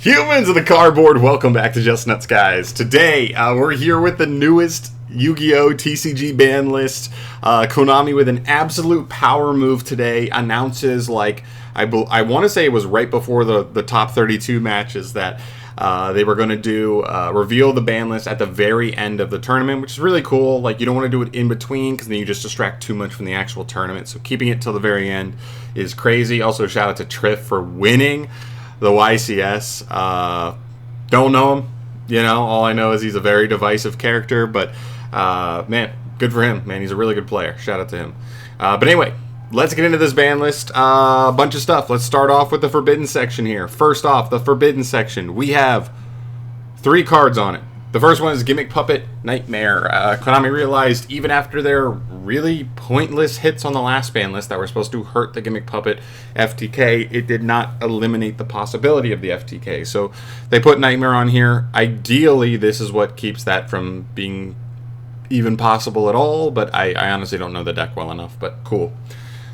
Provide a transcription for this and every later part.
Humans of the cardboard, welcome back to Just Nuts, guys. Today, we're here with the newest Yu-Gi-Oh! TCG ban list. Konami, with an absolute power move today, announces, like, I want to say it was right before the top 32 matches that they were going to do, reveal the ban list at the very end of the tournament, which is really cool. Like, you don't want to do it in between because then you just distract too much from the actual tournament. So keeping it till the very end is crazy. Also, shout out to Triff for winning the YCS. Don't know him, you know, all I know is he's a very divisive character, but man, good for him, man. He's a really good player. Shout out to him. But anyway, let's get into this ban list. A bunch of stuff. Let's start off with the Forbidden section here. First off, the Forbidden section. We have 3 cards on it. The first one is Gimmick Puppet Nightmare. Konami realized even after their really pointless hits on the last ban list that were supposed to hurt the Gimmick Puppet FTK, it did not eliminate the possibility of the FTK. So they put Nightmare on here. Ideally, this is what keeps that from being even possible at all, but I honestly don't know the deck well enough, but cool.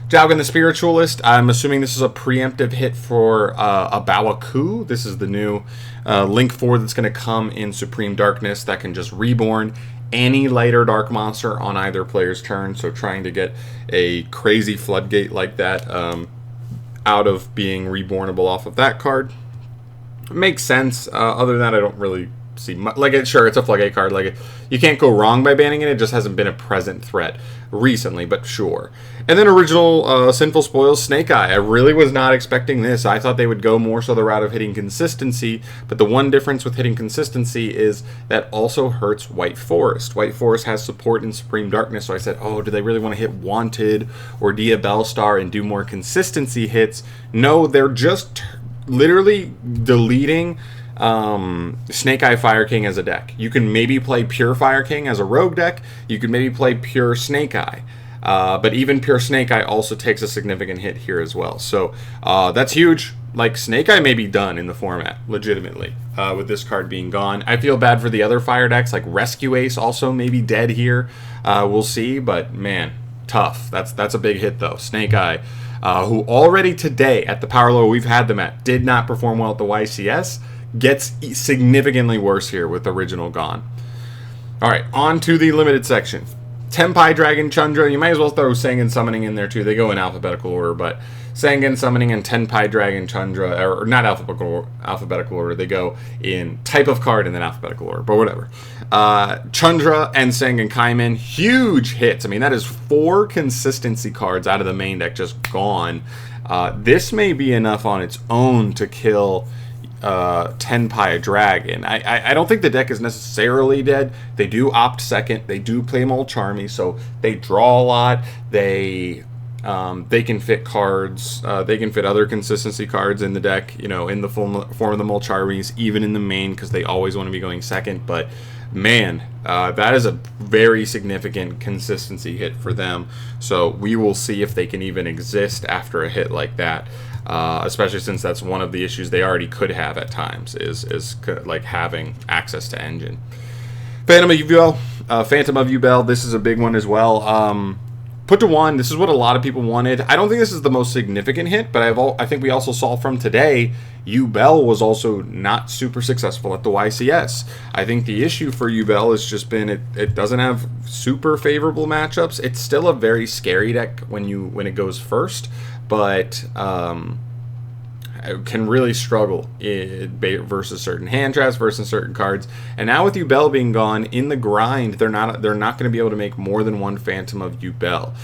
Jowgen the Spiritualist. I'm assuming this is a preemptive hit for a Bawaku. This is the new Link 4 that's going to come in Supreme Darkness that can just reborn any light or dark monster on either player's turn. So trying to get a crazy floodgate like that out of being rebornable off of that card makes sense. Other than that, I don't really see much. Like, sure, it's a floodgate card. Like, you can't go wrong by banning it. It just hasn't been a present threat recently, but sure. And then original Sinful Spoils Snake Eye. I really was not expecting this. I thought they would go more so the route of hitting consistency, but the one difference with hitting consistency is that also hurts White Forest. White Forest has support in Supreme Darkness, so I said, oh, do they really want to hit Wanted or Dia Bellstar and do more consistency hits? No, they're just literally deleting Snake Eye Fire King as a deck. You can maybe play Pure Fire King as a rogue deck. You can maybe play Pure Snake Eye. But even Pure Snake Eye also takes a significant hit here as well. So that's huge. Like, Snake Eye may be done in the format, legitimately, with this card being gone. I feel bad for the other fire decks, like Rescue Ace also may be dead here. We'll see, but man, tough. That's a big hit, though. Snake Eye, who already today, at the power level we've had them at, did not perform well at the YCS, gets significantly worse here with original gone. All right, on to the limited section. Tenpai Dragon Chundra. You might as well throw Sangan Summoning in there too. They go in alphabetical order, but Sangan Summoning and Tenpai Dragon Chundra, or not alphabetical order. They go in type of card and then alphabetical order, but whatever. Chundra and Sangan Kaiman, huge hits. I mean, that is 4 consistency cards out of the main deck just gone. This may be enough on its own to kill Tenpai Dragon. I don't think the deck is necessarily dead. They do opt second. They do play Molcharmy, so they draw a lot. They can fit cards. They can fit other consistency cards in the deck, you know, in the form of the Molcharmies, even in the main, because they always want to be going second. But man, that is a very significant consistency hit for them. So we will see if they can even exist after a hit like that. Especially since that's one of the issues they already could have at times, is like having access to engine. Phantom of Yubel, this is a big one as well. Put to 1, this is what a lot of people wanted. I don't think this is the most significant hit, but I think we also saw from today, Yubel was also not super successful at the YCS. I think the issue for Yubel has just been it doesn't have super favorable matchups. It's still a very scary deck when it goes first, but can really struggle versus certain hand traps, versus certain cards. And now with Yubel being gone, in the grind, they're not going to be able to make more than 1 Phantom of Yubel,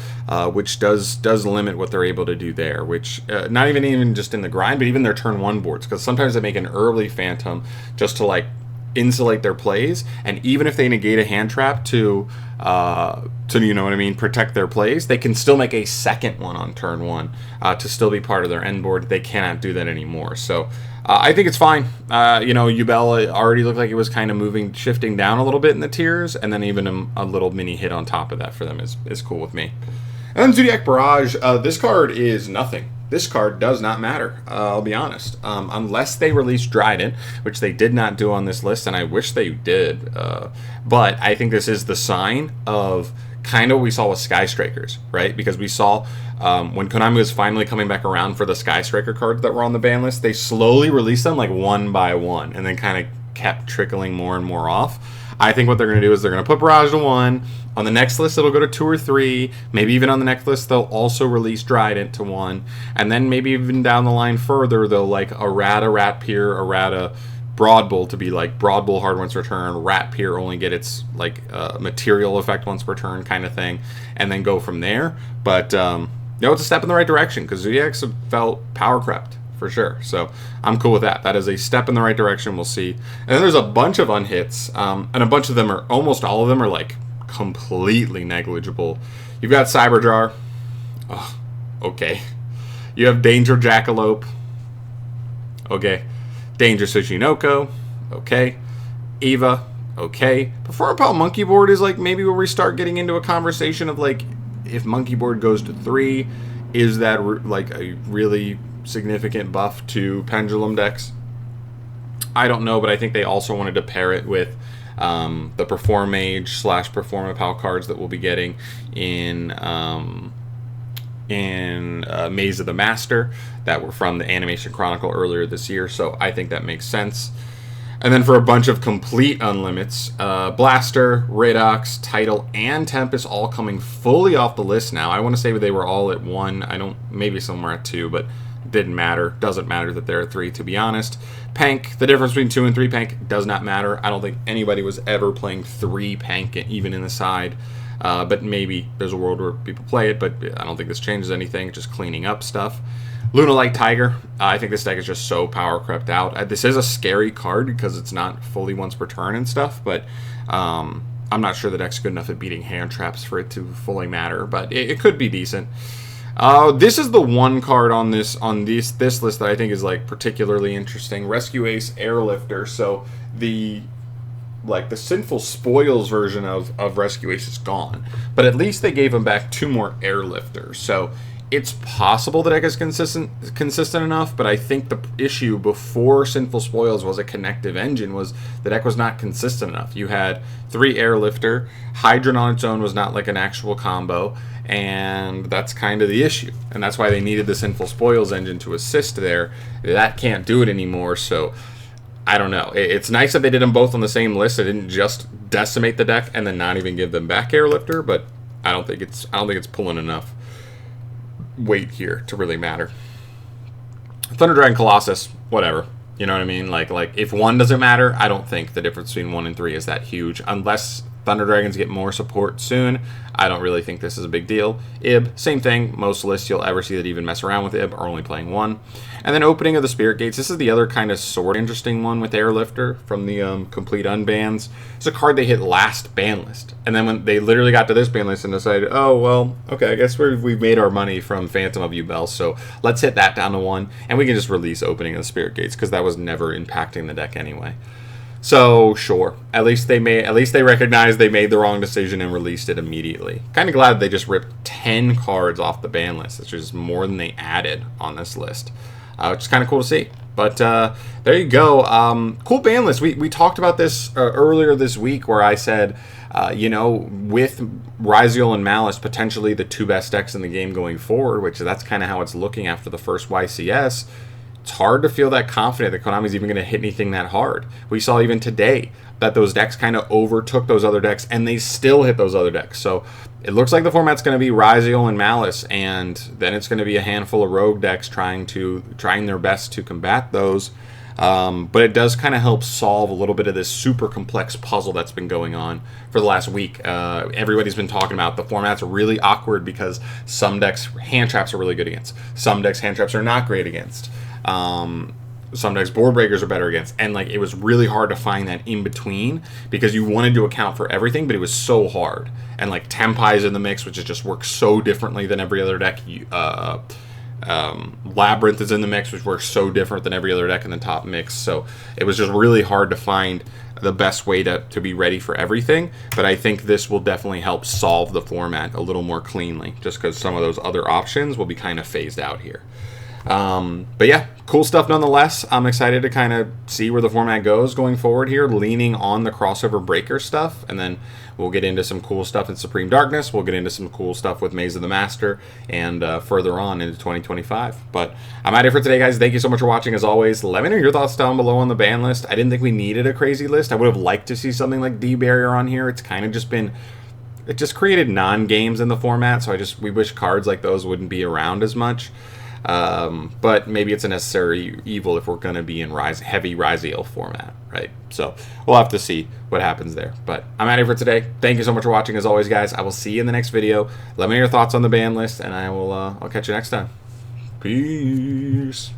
which does limit what they're able to do there. Which not even just in the grind, but even their turn 1 boards, because sometimes they make an early Phantom just to like insulate their plays, and even if they negate a hand trap to you know what I mean, protect their plays, they can still make a second one on turn 1 to still be part of their end board. They cannot do that anymore. So I think it's fine. You know, Yubel already looked like it was kind of shifting down a little bit in the tiers, and then even a little mini hit on top of that for them is cool with me. And then Zodiac Barrage, this card is nothing. This card does not matter, I'll be honest. Unless they release Dryden, which they did not do on this list, and I wish they did. But I think this is the sign of kind of what we saw with Sky Strikers, right? Because we saw when Konami was finally coming back around for the Sky Striker cards that were on the ban list, they slowly released them like one by one, and then kind of kept trickling more and more off. I think what they're going to do is they're going to put Barrage to 1. On the next list, it'll go to 2 or 3. Maybe even on the next list, they'll also release Trident to 1. And then maybe even down the line further, they'll like errata Rat Pier, errata Broad Bull to be like Broad Bull hard once per turn, Rat Pier only get its like material effect once per turn kind of thing, and then go from there. But it's a step in the right direction because Zodiacs have felt power crept for sure. So I'm cool with that. That is a step in the right direction. We'll see. And then there's a bunch of unhits, and a bunch of them are, almost all of them are like completely negligible. You've got Cyberjar. Oh, okay. You have Danger Jackalope. Okay. Danger Tsushinoko. Okay. Eva. Okay. Perform Pal Monkey Board is like maybe where we start getting into a conversation of like, if Monkey Board goes to 3, is that like a really significant buff to Pendulum decks? I don't know, but I think they also wanted to pair it with the Perform Mage / Perform Pal cards that we'll be getting in Maze of the Master that were from the Animation Chronicle earlier this year, so I think that makes sense. And then for a bunch of complete unlimits, Blaster, Readction, Tidal, and Tempest all coming fully off the list now. I want to say they were all at 1. Maybe some were at 2, but it didn't matter. Doesn't matter that they're at 3, to be honest. Pank, the difference between 2 and 3 Pank does not matter. I don't think anybody was ever playing 3 Pank, even in the side. But maybe there's a world where people play it, but I don't think this changes anything, just cleaning up stuff. Lunalight Tiger, I think this deck is just so power crept out. This is a scary card because it's not fully once per turn and stuff, but I'm not sure the deck's good enough at beating hand traps for it to fully matter, but it could be decent. This is the one card on this list that I think is like particularly interesting. Rescue Ace Airlifter. So the Sinful Spoils version of Rescue Ace is gone, but at least they gave him back 2 more Airlifters. So it's possible the deck is consistent enough, but I think the issue before Sinful Spoils was a connective engine was the deck was not consistent enough. You had 3 Airlifter, Hydron on its own was not like an actual combo, and that's kind of the issue. And that's why they needed the Sinful Spoils engine to assist there. That can't do it anymore, so I don't know. It's nice that they did them both on the same list. They didn't just decimate the deck and then not even give them back Airlifter, but I don't think it's pulling enough weight here to really matter. Thunder Dragon Colossus, whatever. You know what I mean? Like if 1 doesn't matter, I don't think the difference between 1 and 3 is that huge. Unless Thunder Dragons get more support soon, I don't really think this is a big deal. Ib, same thing. Most lists you'll ever see that even mess around with Ib are only playing 1. And then Opening of the Spirit Gates. This is the other kind of sort of interesting one with Airlifter from the complete unbans. It's a card they hit last ban list. And then when they literally got to this ban list and decided, oh, well, okay, I guess we've made our money from Phantom of Yubel, so let's hit that down to 1, and we can just release Opening of the Spirit Gates, because that was never impacting the deck anyway. So, sure. At least they recognized they made the wrong decision and released it immediately. Kind of glad they just ripped 10 cards off the ban list, which is more than they added on this list, which is kind of cool to see. But there you go. Cool ban list. We talked about this earlier this week where I said, with Ryziel and Malice potentially the 2 best decks in the game going forward, which that's kind of how it's looking after the first YCS. It's hard to feel that confident that Konami's even going to hit anything that hard. We saw even today that those decks kind of overtook those other decks, and they still hit those other decks. So it looks like the format's going to be Ryziel and Malice, and then it's going to be a handful of rogue decks trying their best to combat those. But it does kind of help solve a little bit of this super complex puzzle that's been going on for the last week. Everybody's been talking about the format's really awkward because some decks hand traps are really good against. Some decks hand traps are not great against. Some decks board breakers are better against, and like it was really hard to find that in between because you wanted to account for everything, but it was so hard. And like Tempai's in the mix, which just works so differently than every other deck. Labyrinth is in the mix, which works so different than every other deck in the top mix. So it was just really hard to find the best way to be ready for everything. But I think this will definitely help solve the format a little more cleanly, just because some of those other options will be kind of phased out here. But yeah, cool stuff nonetheless. I'm excited to kind of see where the format goes going forward here, leaning on the crossover breaker stuff, and then we'll get into some cool stuff in Supreme Darkness. We'll get into some cool stuff with Maze of the Master, and further on into 2025. But I'm out of here for today, guys. Thank you so much for watching. As always, let me know your thoughts down below on the ban list. I didn't think we needed a crazy list. I would have liked to see something like D-Barrier on here. It's kind of just been... It just created non-games in the format, so we wish cards like those wouldn't be around as much. But maybe it's a necessary evil if we're going to be in heavy Ryziel format, right? So we'll have to see what happens there. But I'm out of here for today. Thank you so much for watching. As always, guys, I will see you in the next video. Let me know your thoughts on the ban list, and I'll catch you next time. Peace.